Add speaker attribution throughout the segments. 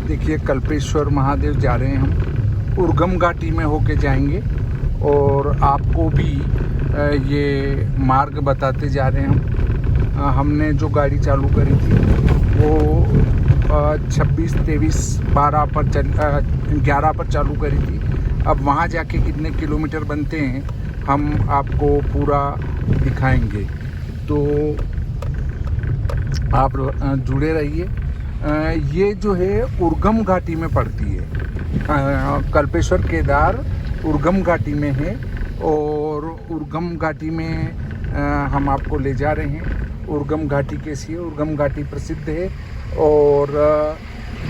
Speaker 1: देखिए कल्पेश्वर महादेव जा रहे हैं हम, उर्गम घाटी में होके जाएंगे और आपको भी ये मार्ग बताते जा रहे हैं हम। हमने जो गाड़ी चालू करी थी वो 26, 23, 12 पर 11 पर चालू करी थी। अब वहाँ जाके कितने किलोमीटर बनते हैं हम आपको पूरा दिखाएंगे, तो आप जुड़े रहिए। ये जो है उर्गम घाटी में पड़ती है, कल्पेश्वर केदार उर्गम घाटी में है और उर्गम घाटी में हम आपको ले जा रहे हैं। उर्गम घाटी कैसी है? उर्गम घाटी प्रसिद्ध है और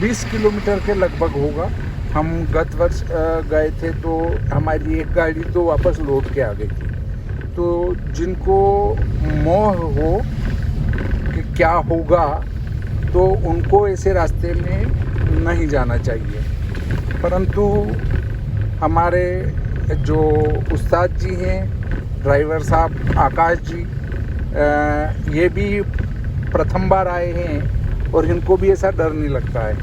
Speaker 1: 20 किलोमीटर के लगभग होगा। हम गत वर्ष गए थे तो हमारी एक गाड़ी तो वापस लौट के आ गई थी। तो जिनको मोह हो कि क्या होगा तो उनको ऐसे रास्ते में नहीं जाना चाहिए, परंतु हमारे जो उस्ताद जी हैं, ड्राइवर साहब आकाश जी, ये भी प्रथम बार आए हैं और इनको भी ऐसा डर नहीं लगता है।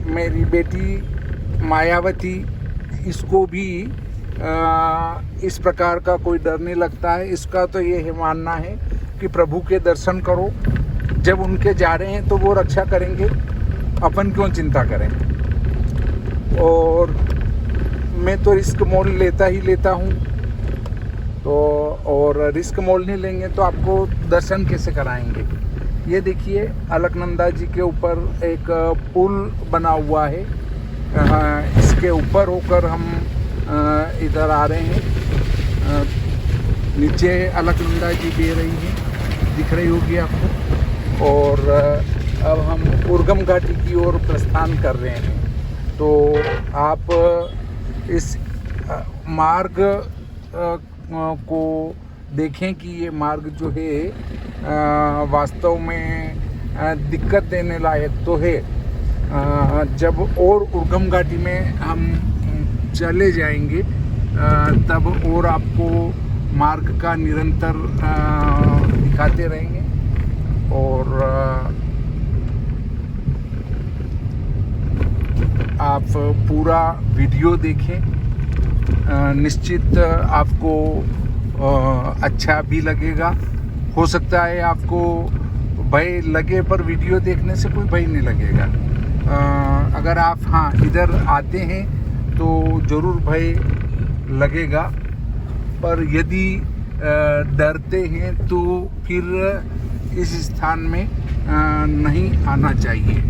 Speaker 1: मेरी बेटी मायावती, इसको भी इस प्रकार का कोई डर नहीं लगता है। इसका तो ये मानना है कि प्रभु के दर्शन करो, जब उनके जा रहे हैं तो वो रक्षा करेंगे, अपन क्यों चिंता करें। और मैं तो रिस्क मोल लेता ही लेता हूँ, तो और रिस्क मोल नहीं लेंगे तो आपको दर्शन कैसे कराएंगे। ये देखिए अलकनंदा जी के ऊपर एक पुल बना हुआ है, इसके ऊपर होकर हम इधर आ रहे हैं। नीचे अलकनंदा जी बह रही है, दिख रही होगी आपको। और अब हम उर्गम घाटी की ओर प्रस्थान कर रहे हैं। तो आप इस मार्ग को देखें कि ये मार्ग जो है वास्तव में दिक्कत देने लायक तो है। जब और उर्गम घाटी में हम चले जाएंगे तब और आपको मार्ग का निरंतर दिखाते रहेंगे। और आप पूरा वीडियो देखें, निश्चित आपको अच्छा भी लगेगा। हो सकता है आपको भय लगे, पर वीडियो देखने से कोई भय नहीं लगेगा। अगर आप इधर आते हैं तो ज़रूर भय लगेगा, पर यदि डरते हैं तो फिर इस स्थान में नहीं आना चाहिए।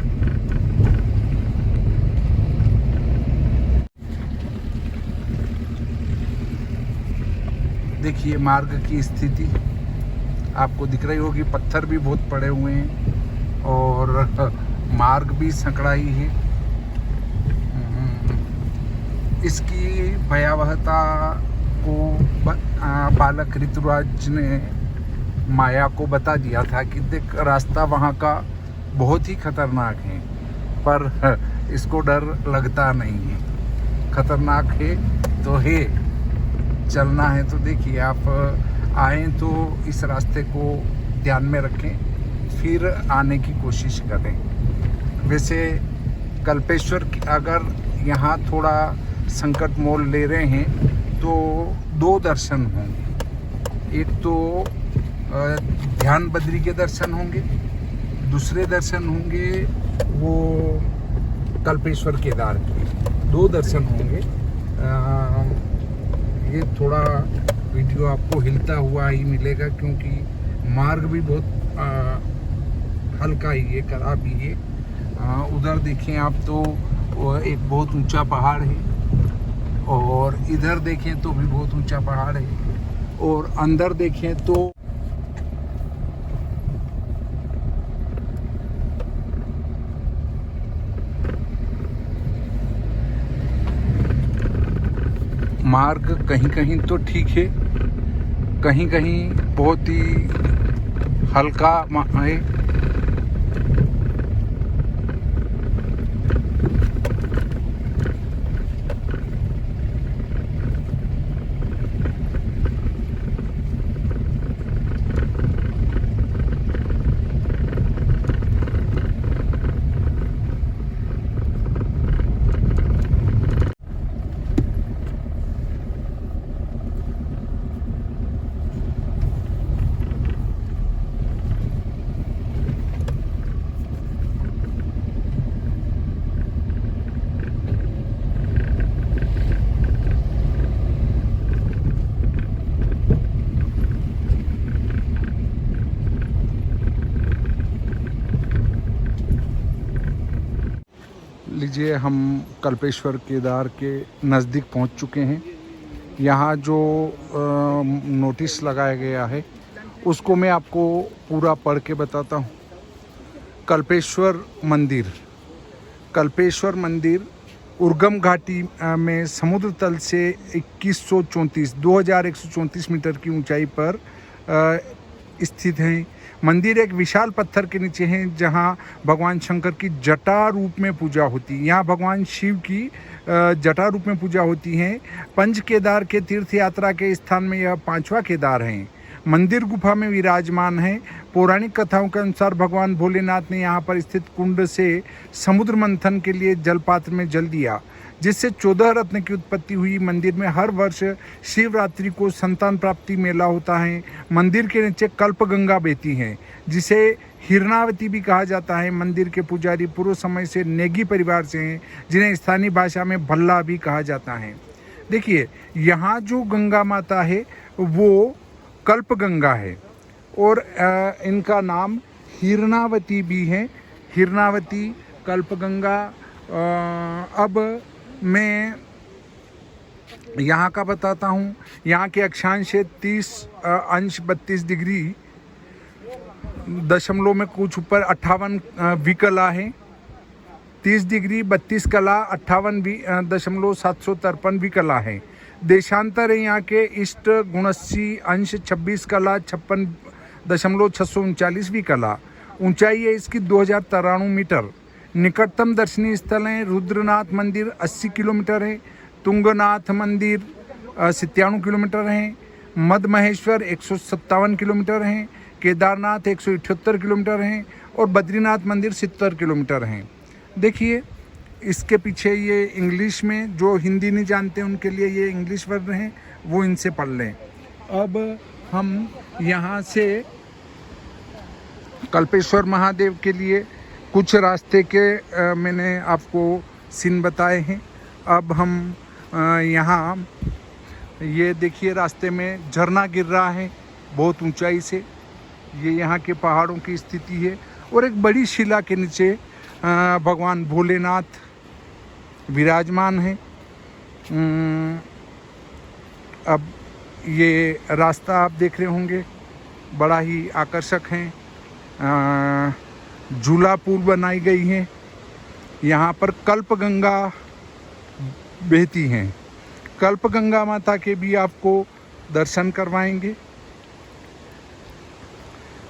Speaker 1: देखिए मार्ग की स्थिति आपको दिख रही होगी, पत्थर भी बहुत पड़े हुए हैं और मार्ग भी संकड़ा ही है। इसकी भयावहता को बालक ऋतुराज ने माया को बता दिया था कि देख रास्ता वहाँ का बहुत ही खतरनाक है, पर इसको डर लगता नहीं है। खतरनाक है तो है, चलना है तो देखिए आप आएँ तो इस रास्ते को ध्यान में रखें, फिर आने की कोशिश करें। वैसे कल्पेश्वर अगर यहाँ थोड़ा संकट मोल ले रहे हैं तो 2 दर्शन होंगे। एक तो ध्यान बद्री के दर्शन होंगे, दूसरे दर्शन होंगे वो कल्पेश्वर केदार के। 2 दर्शन होंगे। ये थोड़ा वीडियो आपको हिलता हुआ ही मिलेगा क्योंकि मार्ग भी बहुत हल्का ही है, खराब ही है। उधर देखें आप तो एक बहुत ऊंचा पहाड़ है और इधर देखें तो भी बहुत ऊंचा पहाड़ है और अंदर देखें तो मार्ग कहीं कहीं तो ठीक है, कहीं कहीं बहुत ही हल्का है। लीजिए हम कल्पेश्वर केदार के नज़दीक पहुंच चुके हैं। यहाँ जो नोटिस लगाया गया है उसको मैं आपको पूरा पढ़ के बताता हूँ। कल्पेश्वर मंदिर उर्गम घाटी में समुद्र तल से 2134 मीटर की ऊंचाई पर स्थित है। मंदिर एक विशाल पत्थर के नीचे है जहां भगवान शंकर की जटा रूप में पूजा होती है। यहाँ भगवान शिव की जटा रूप में पूजा होती है। पंच केदार के तीर्थ यात्रा के स्थान में यह 5वां केदार है। मंदिर गुफा में विराजमान है। पौराणिक कथाओं के अनुसार भगवान भोलेनाथ ने यहाँ पर स्थित कुंड से समुद्र मंथन के लिए जलपात्र में जल दिया, जिससे 14 रत्न की उत्पत्ति हुई। मंदिर में हर वर्ष शिवरात्रि को संतान प्राप्ति मेला होता है। मंदिर के नीचे कल्पगंगा बहती है, जिसे हिरनावती भी कहा जाता है। मंदिर के पुजारी पूर्व समय से नेगी परिवार से हैं, जिन्हें स्थानीय भाषा में भल्ला भी कहा जाता है। देखिए, यहाँ जो गंगा माता है वो कल्पगंगा है और इनका नाम हिरनावती भी है। हिरनावती, कल्पगंगा। अब मैं यहाँ का बताता हूँ। यहाँ के अक्षांश 30° 32° दशमलव में कुछ ऊपर 58 विकला है। 30° 32 कला 58.753 विकला है। देशांतर है यहाँ के इष्ट गुणस्सी अंश 26 कला 56.639 विकला। ऊंचाई है इसकी 2093 मीटर। निकटतम दर्शनीय स्थल हैं रुद्रनाथ मंदिर 80 किलोमीटर है, तुंगनाथ मंदिर 97 किलोमीटर है, मद महेश्वर 157 किलोमीटर हैं, केदारनाथ 178 किलोमीटर हैं और बद्रीनाथ मंदिर 70 किलोमीटर हैं। देखिए, इसके पीछे ये इंग्लिश में, जो हिंदी नहीं जानते उनके लिए ये इंग्लिश वर्ड हैं, वो इनसे पढ़ लें। अब हम यहाँ से कल्पेश्वर महादेव के लिए कुछ रास्ते के मैंने आपको सीन बताए हैं। अब हम यहाँ ये देखिए, रास्ते में झरना गिर रहा है बहुत ऊंचाई से। ये यहाँ के पहाड़ों की स्थिति है और एक बड़ी शिला के नीचे भगवान भोलेनाथ विराजमान है। अब ये रास्ता आप देख रहे होंगे, बड़ा ही आकर्षक है। झूला पुल बनाई गई है। यहाँ पर कल्पगंगा बहती हैं। कल्पगंगा माता के भी आपको दर्शन करवाएंगे।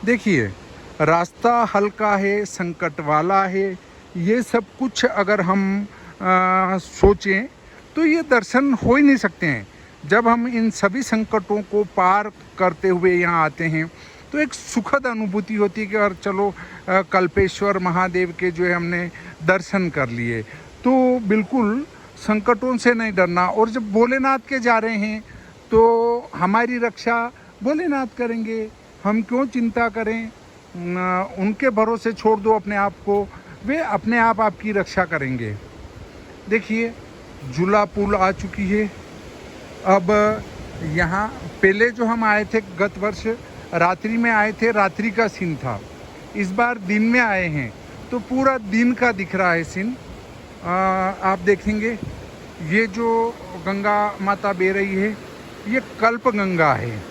Speaker 1: देखिए, रास्ता हल्का है, संकट वाला है। ये सब कुछ अगर हम सोचें तो ये दर्शन हो ही नहीं सकते हैं। जब हम इन सभी संकटों को पार करते हुए यहाँ आते हैं तो एक सुखद अनुभूति होती है कि और चलो कल्पेश्वर महादेव के जो है हमने दर्शन कर लिए, तो बिल्कुल संकटों से नहीं डरना। और जब भोलेनाथ के जा रहे हैं तो हमारी रक्षा भोलेनाथ करेंगे, हम क्यों चिंता करें। उनके भरोसे छोड़ दो अपने आप को, वे अपने आप आपकी रक्षा करेंगे। देखिए, झूला पुल आ चुकी है। अब यहाँ पहले जो हम आए थे गत वर्ष रात्रि में आए थे, रात्रि का सीन था। इस बार दिन में आए हैं तो पूरा दिन का दिख रहा है सीन। आप देखेंगे ये जो गंगा माता बह रही है ये कल्प गंगा है।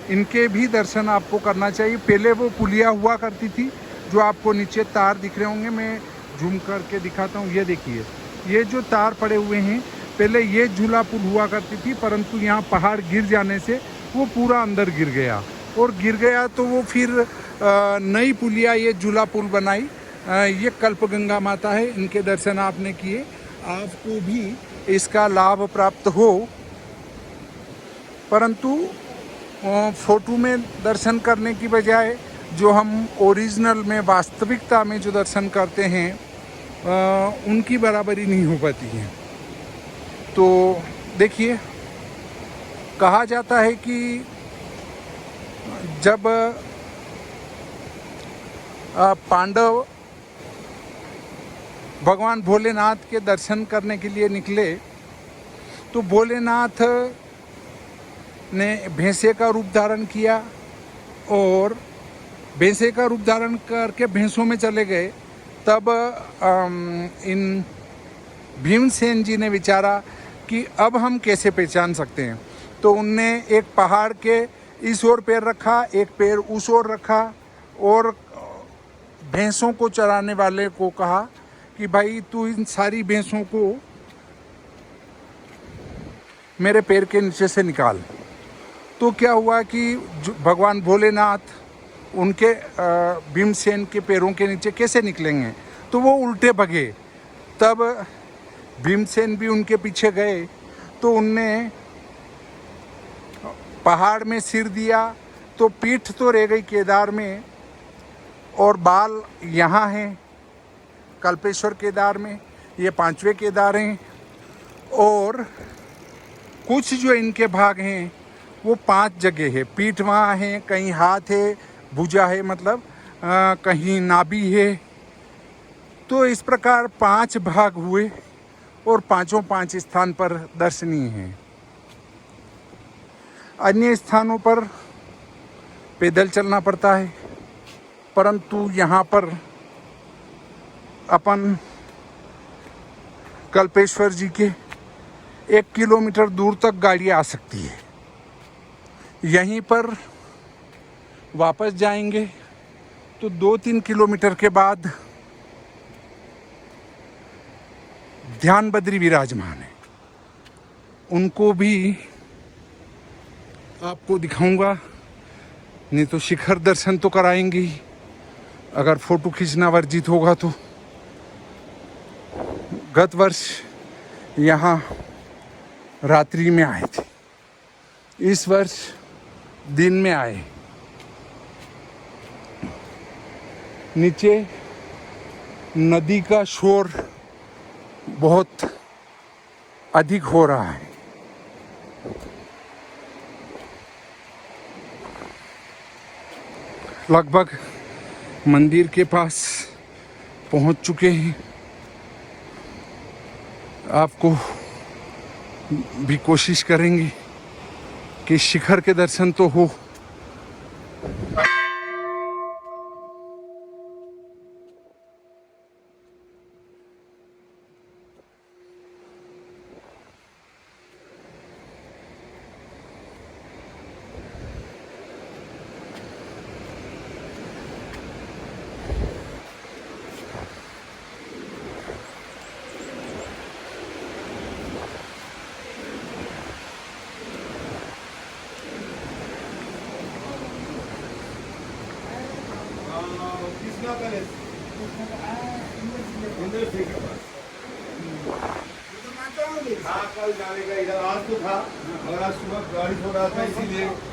Speaker 1: इनके भी दर्शन आपको करना चाहिए। पहले वो पुलिया हुआ करती थी जो आपको नीचे तार दिख रहे होंगे, मैं जूम करके दिखाता हूँ। ये देखिए, ये जो तार पड़े हुए हैं, पहले ये झूला पुल हुआ करती थी, परंतु यहाँ पहाड़ गिर जाने से वो पूरा अंदर गिर गया और गिर गया तो वो फिर नई पुलिया ये झूला पुल बनाई। ये कल्पगंगा माता है, इनके दर्शन आपने किए, आपको भी इसका लाभ प्राप्त हो। परंतु फोटो में दर्शन करने की बजाय जो हम ओरिजिनल में, वास्तविकता में जो दर्शन करते हैं उनकी बराबरी नहीं हो पाती है। तो देखिए, कहा जाता है कि जब पांडव भगवान भोलेनाथ के दर्शन करने के लिए निकले तो भोलेनाथ ने भैंसे का रूप धारण किया और भैंसे का रूप धारण करके भैंसों में चले गए। तब इन भीमसेन जी ने विचारा कि अब हम कैसे पहचान सकते हैं। तो उनने एक पहाड़ के इस ओर पैर रखा, एक पैर उस ओर रखा और भैंसों को चराने वाले को कहा कि भाई तू इन सारी भैंसों को मेरे पैर के नीचे से निकाल। तो क्या हुआ कि भगवान भोलेनाथ उनके भीमसेन के पैरों के नीचे कैसे निकलेंगे, तो वो उल्टे भगे। तब भीमसेन भी उनके पीछे गए तो उनने पहाड़ में सिर दिया तो पीठ तो रह गई केदार में और बाल यहाँ हैं कल्पेश्वर केदार में, ये 5वें केदार हैं। और कुछ जो इनके भाग हैं वो 5 जगह है, पीठ वहाँ है, कहीं हाथ है, भुजा है, मतलब कहीं नाभि है। तो इस प्रकार 5 भाग हुए और पांचों 5 स्थान पर दर्शनीय हैं। अन्य स्थानों पर पैदल चलना पड़ता है, परंतु यहाँ पर अपन कल्पेश्वर जी के 1 किलोमीटर दूर तक गाड़ी आ सकती है। यहीं पर वापस जाएंगे तो 2-3 किलोमीटर के बाद ध्यान बद्री विराजमान है, उनको भी आपको दिखाऊंगा। नहीं तो शिखर दर्शन तो कराएंगे ही, अगर फोटो खींचना वर्जित होगा तो। गत वर्ष यहाँ रात्रि में आए थे, इस वर्ष दिन में आए। नीचे नदी का शोर बहुत अधिक हो रहा है। लगभग मंदिर के पास पहुंच चुके हैं। आपको भी कोशिश करेंगे कि शिखर के दर्शन तो हो।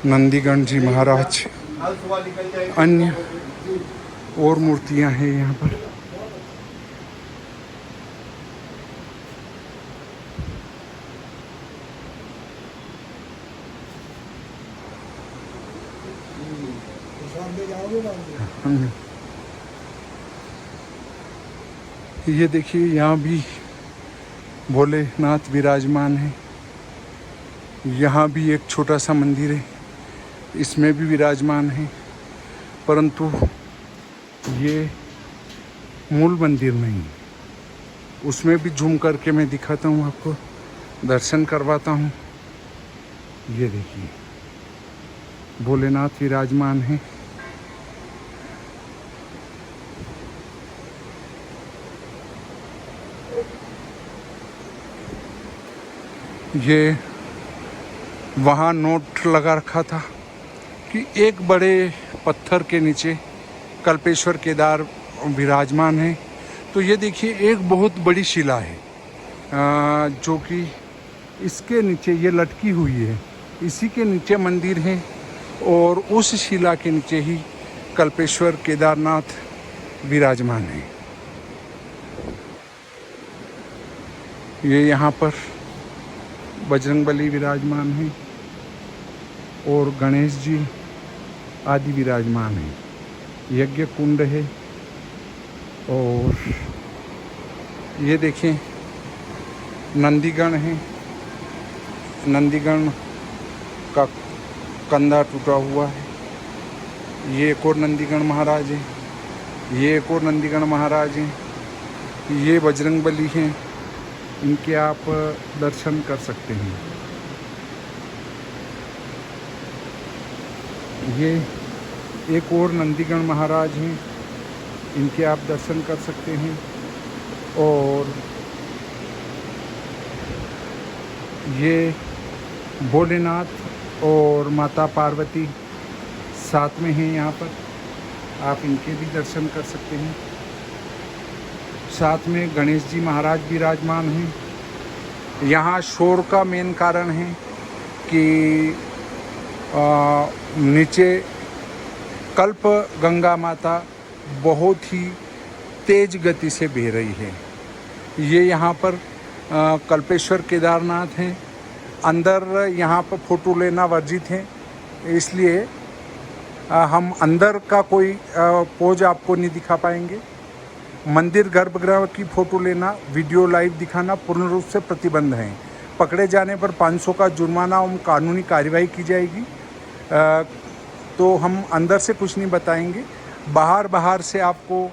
Speaker 1: नंदीगण जी महाराज, अन्य और मूर्तियां हैं यहाँ पर। ये देखिए यहाँ भी भोलेनाथ विराजमान है। यहाँ भी एक छोटा सा मंदिर है, इसमें भी विराजमान है, परंतु ये मूल मंदिर नहीं। उसमें भी झूम करके मैं दिखाता हूँ आपको, दर्शन करवाता हूँ। ये देखिए भोलेनाथ विराजमान है। ये वहाँ नोट लगा रखा था कि एक बड़े पत्थर के नीचे कल्पेश्वर केदार विराजमान है। तो ये देखिए एक बहुत बड़ी शिला है जो कि इसके नीचे ये लटकी हुई है, इसी के नीचे मंदिर है और उस शिला के नीचे ही कल्पेश्वर केदारनाथ विराजमान है। ये यहाँ पर बजरंगबली विराजमान है और गणेश जी आदि विराजमान है। यज्ञ कुंड है और ये देखें नंदीगण है। नंदीगण का कंधा टूटा हुआ है। ये एक और नंदीगण महाराज है, ये एक और नंदीगण महाराज हैं। ये बजरंगबली हैं, इनके आप दर्शन कर सकते हैं। ये एक और नंदीगण महाराज हैं, इनके आप दर्शन कर सकते हैं। और ये भोलेनाथ और माता पार्वती साथ में हैं यहाँ पर, आप इनके भी दर्शन कर सकते हैं। साथ में गणेश जी महाराज विराजमान हैं। यहाँ शोर का मेन कारण है कि नीचे कल्प गंगा माता बहुत ही तेज गति से बह रही है। ये यहाँ पर कल्पेश्वर केदारनाथ हैं। अंदर यहाँ पर फ़ोटो लेना वर्जित है, इसलिए हम अंदर का कोई पोज आपको नहीं दिखा पाएंगे। मंदिर गर्भगृह की फ़ोटो लेना, वीडियो लाइव दिखाना पूर्ण रूप से प्रतिबंध है। पकड़े जाने पर 500 का जुर्माना और कानूनी कार्रवाई की जाएगी। तो हम अंदर से कुछ नहीं बताएंगे, बाहर से आपको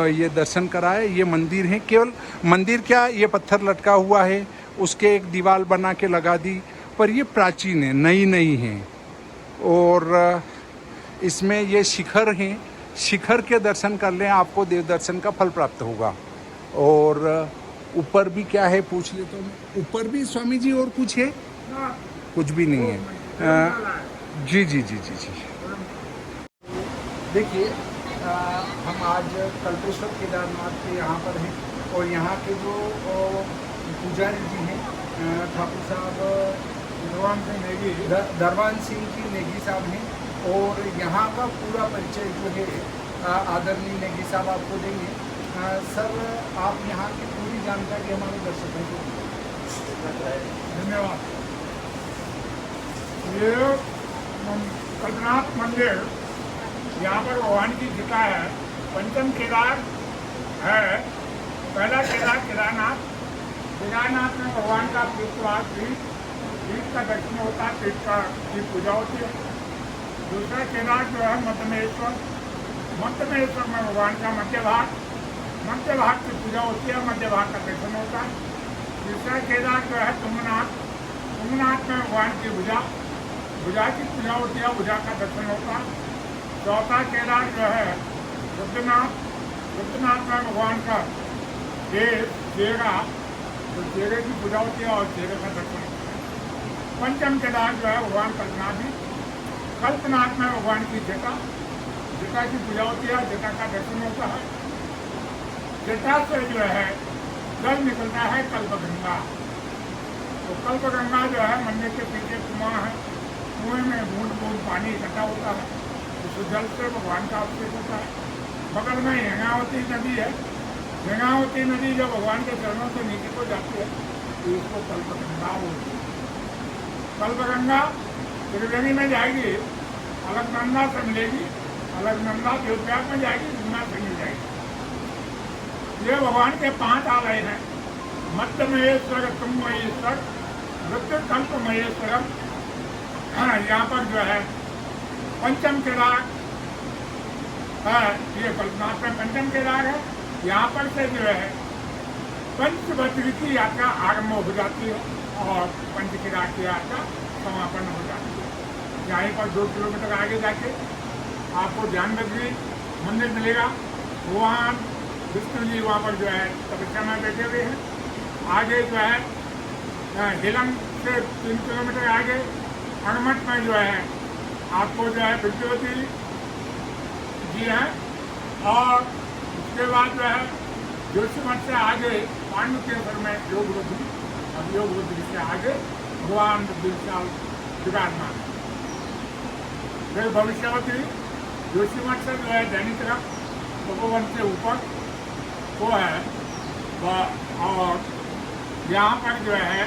Speaker 1: ये दर्शन कराए। ये मंदिर है, केवल मंदिर क्या, ये पत्थर लटका हुआ है, उसके एक दीवार बना के लगा दी, पर ये प्राचीन है, नई है। और इसमें ये शिखर हैं, शिखर के दर्शन कर लें, आपको देव दर्शन का फल प्राप्त होगा। और ऊपर भी क्या है पूछ ले तो, ऊपर भी स्वामी जी और कुछ है? कुछ भी नहीं है। जी। देखिए, हम आज कल्पेश्वर केदारनाथ के यहाँ पर हैं और यहाँ के जो पुजारी जी हैं ठाकुर साहब दरबान सिंह की नेगी साहब हैं। और यहाँ का पूरा परिचय जो है आदरणीय नेगी साहब आपको देंगे। सर, आप यहाँ की पूरी जानकारी हमारे दर्शकों को दीजिए।
Speaker 2: धन्यवाद। ये कल्पनाथ मंदिर, यहाँ पर भगवान की गीता है। पंचम केदार है। पहला केदार केदारनाथ में भगवान का पीठवास, पीठ का दर्शन होता है, पीठ की पूजा होती है। दूसरा केदार जो है मध्यमेश्वर में भगवान का मध्य भाग की पूजा होती है, मध्य भाग का दर्शन होता है। तीसरा केदार जो है तुंगनाथ में भगवान की भुजा की पूजा होती है, भुजा का दर्शन होता है। चौथा केदार जो है रुद्रनाथ में भगवान का चेहरा, तो चेहरे की पूजा होती है और चेहरे का दर्शन होता है। पंचम केदार जो है भगवान कल्पनाथ में भगवान की जटा की पूजा होती है, जटा का दर्शन होता है। जटा से जो है जल निकलता है कल्पगंगा। तो कल्पगंगा जो है मंदिर के पीछे कुआं है, कुएं में बूंद पानी इकट्ठा होता है, उस जल से भगवान का अभिषेक होता है। बगल में यज्ञावती नदी है। यज्ञावती नदी जब भगवान के चरणों से नीचे को जाती है तो इसको कल्पगंगा बोलती है। कल्पगंगा त्रिवेणी में जाएगी, अलकनंदा से मिलेगी, अलकनंदा देवप्रयाग में जाएगी, गंगा से मिल जाएगी। ये भगवान के 5 आलय हैं। मध्य महेश्वर, तुम महेश्वर, रुद्र कल्प महेश्वरम। यहाँ पर जो है पंचम केदार है, ये कल्पनाथ में पंचम केदार है। यहाँ पर से जो है पंचवटी की यात्रा आरंभ हो जाती है और पंच केदार की यात्रा समापन हो जाती है। यहाँ पर 2 किलोमीटर आगे जाके आपको ध्यानबद्री मंदिर मिलेगा। भगवान विष्णु जी वहाँ पर जो है तपस्या में बैठे हुए हैं। आगे जो है हिलम से 3 किलोमीटर आगे अणमठ में जो है आपको जो है विष्णुवती जी हैं। और उसके बाद जो है जोशीमठ से आगे पांडुकेश्वर में योग बुद्धि, और योग बुद्धि से आगे भगवान विराजमान। फिर भविष्यवती जोशीमठ से जो है दैनिक तरफ तपोवन से ऊपर वो है। और यहाँ पर जो है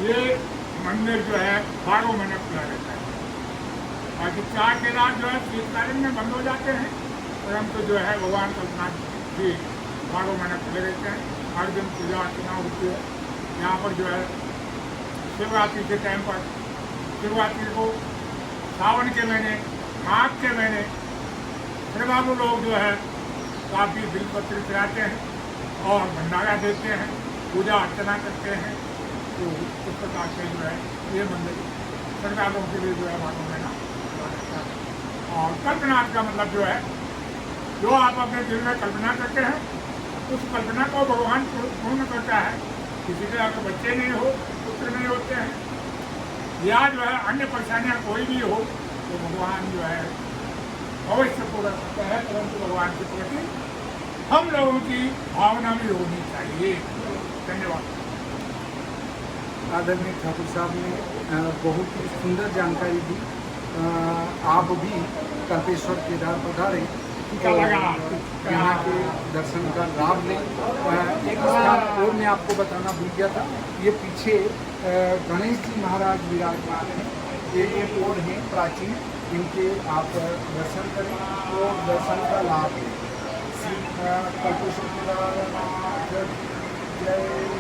Speaker 2: ये मंदिर जो है 12 महीने खुला रहता है। बाकी 4 केदार जो है शीतकालीन में बंद हो जाते हैं, परंतु जो है भगवान कल्पनाथ जी 12 महीने खुले रहते हैं। हर दिन पूजा अर्चना होती है। यहाँ पर जो है शिवरात्रि के टाइम पर, शिवरात्रि को सावन के महीने, माघ के महीने श्रद्धालु लोग जो है काफ़ी बिलपत्र चढ़ाते हैं और भंडारा देते हैं, पूजा अर्चना करते हैं। तो इस प्रकार से जो है ये मंदिर श्रद्धालुओं के लिए जो है मानो में ना रहता है। और कल्पनाथ का मतलब जो है, जो आप अपने दिल में कल्पना करते हैं उस कल्पना को भगवान पूर्ण करता है। किसी के आपके बच्चे नहीं हो, पुत्र नहीं होते हैं, या जो है अन्य परेशानियाँ कोई भी हो तो भगवान जो है अवश्य पूरा करता है। परंतु भगवान के प्रति हम लोगों की भावना भी होनी चाहिए। धन्यवाद।
Speaker 3: आदरणीय ठाकुर साहब ने बहुत ही सुंदर जानकारी दी। आप भी कल्पेश्वर केदार पधारें
Speaker 2: टीका लगा।
Speaker 3: यहाँ के दर्शन का लाभ लें। एक स्थान और मैं आपको बताना भूल गया था, ये पीछे गणेश जी महाराज विराजमान हैं। ये एक और हैं प्राचीन, इनके आप दर्शन करें और दर्शन का लाभ लें। कल्पेश्वर केदार जय